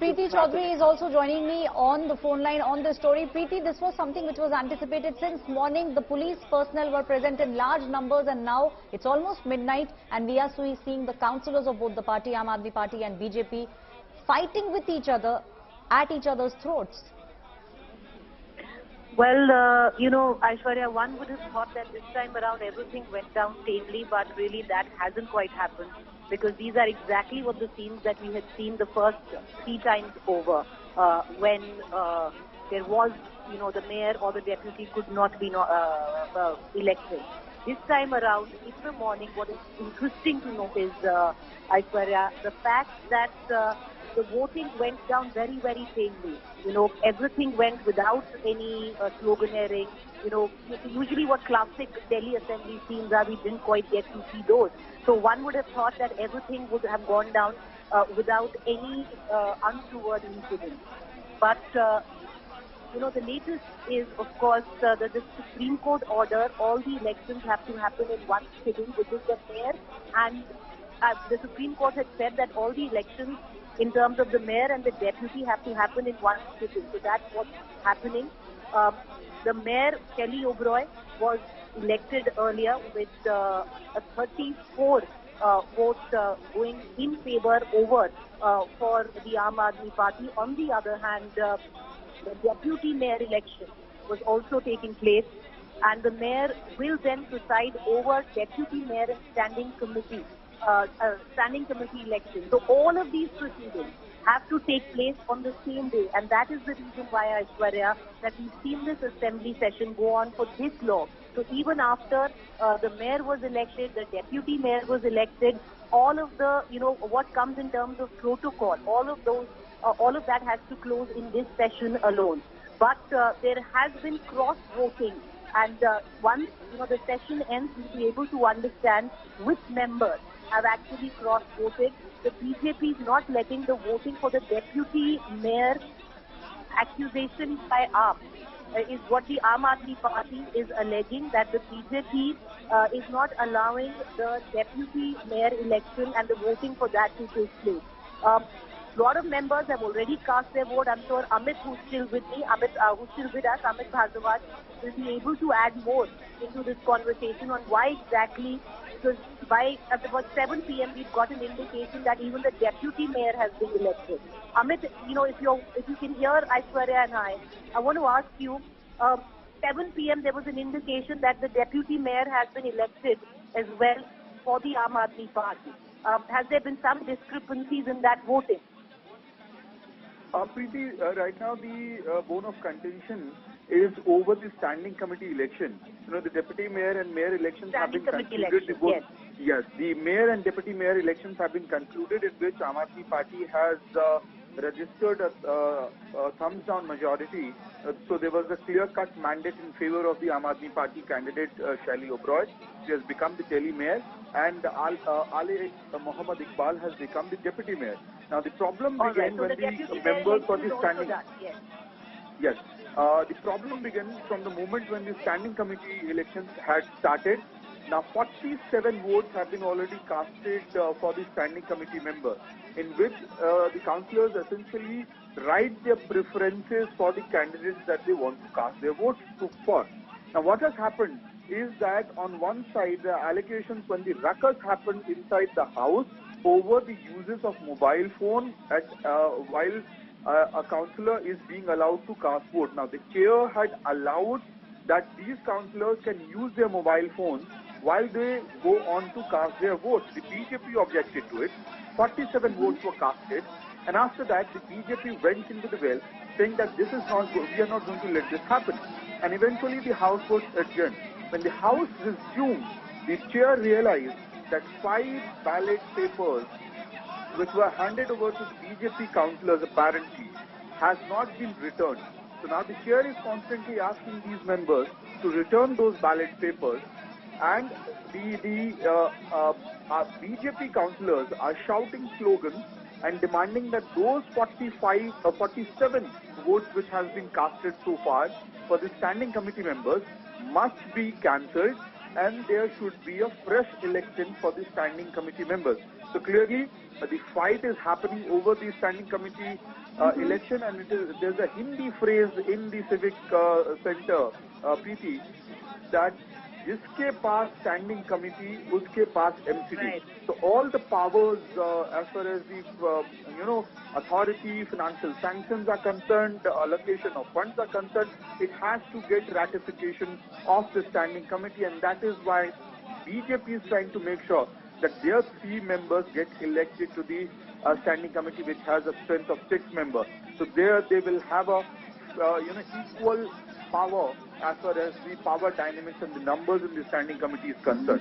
Preeti Chaudhary is also joining me on the phone line on this story. Preeti, this was something which was anticipated since morning. The police personnel were present in large numbers, and now it's almost midnight and we are seeing the councillors of both the party, Aam Aadmi Party and BJP, fighting with each other at each other's throats. Well, you know, Aishwarya, one would have thought that this time around everything went down tamely, but really that hasn't quite happened, because these are exactly what the scenes that we had seen the first 3 times over, when there was, you know, the mayor or the deputy could not be elected. This time around, in the morning, what is interesting to note is, Aishwarya, the fact that the voting went down very, very tamely. You know, everything went without any sloganeering. You know, usually what classic Delhi assembly scenes are, we didn't quite get to see those. So one would have thought that everything would have gone down without any untoward incident. But, you know, the latest is, of course, the Supreme Court order. All the elections have to happen in one sitting, which is the mayor. And the Supreme Court had said that all the elections in terms of the mayor and the deputy have to happen in one sitting. So that's what's happening. The mayor, Shelly Oberoi, was elected earlier with a 34 vote going in favor over for the Aam Aadmi Party. On the other hand, the deputy mayor election was also taking place, and the mayor will then preside over deputy mayor and standing committee election. So all of these proceedings have to take place on the same day, and that is the reason why, Aishwarya, that we've seen this assembly session go on for this long. So even after the mayor was elected, the deputy mayor was elected, all of the, you know, what comes in terms of protocol, all of that has to close in this session alone. But there has been cross-voting, and once, you know, the session ends, we'll be able to understand which members have actually cross-voted. The BJP is not letting the voting for the deputy mayor accusation by Aam, is what the Aam Aadmi Party is alleging, that the BJP is not allowing the deputy mayor election and the voting for that to take place. A lot of members have already cast their vote. I'm sure Amit, who's still with me, who's still with us, Amit Bhardwaj, will be able to add more into this conversation on why exactly. Because by about 7 p.m. we've got an indication that even the deputy mayor has been elected. Amit, you know, if you can hear Aishwarya and I want to ask you, 7 p.m. there was an indication that the deputy mayor has been elected as well for the Aam Aadmi Party. Has there been some discrepancies in that voting? Preeti, right now the bone of contention is over the standing committee election. You know, the deputy mayor and mayor elections have been concluded. Yes, the mayor and deputy mayor elections have been concluded, in which Aam Aadmi Party has registered a thumbs down majority. So there was a clear-cut mandate in favor of the Aam Aadmi Party candidate Shelly Oberoi. She has become the Delhi mayor, and Ali Mohammad Iqbal has become the deputy mayor. Now the problem began when the members for the standing... Yes. The problem began from the moment when the standing committee elections had started. Now 47 votes have been already casted for the standing committee member, in which the councillors essentially write their preferences for the candidates that they want to cast their votes for. Now what has happened is that on one side the allegations when the ruckus happened inside the house over the uses of mobile phone while a councillor is being allowed to cast vote. Now the chair had allowed that these councillors can use their mobile phones while they go on to cast their votes. The BJP objected to it. 47 votes were casted, and after that the BJP went into the well saying that this is not good, we are not going to let this happen. And eventually the house was adjourned. When the house resumed, the chair realized that 5 ballot papers which were handed over to BJP councillors apparently has not been returned. So now the chair is constantly asking these members to return those ballot papers, and the BJP councillors are shouting slogans and demanding that those 47 votes which has been casted so far for the standing committee members must be cancelled, and there should be a fresh election for the standing committee members. So clearly, the fight is happening over the standing committee election, and there's a Hindi phrase in the civic center, Preeti, that जिसके पास standing committee, उसके पास MCD. Right. So all the powers as far as the authority, financial sanctions are concerned, the allocation of funds are concerned, it has to get ratification of the standing committee, and that is why BJP is trying to make sure that their 3 members get elected to the standing committee, which has a strength of 6 members. So there they will have a equal power as far as the power dynamics and the numbers in the standing committee is concerned.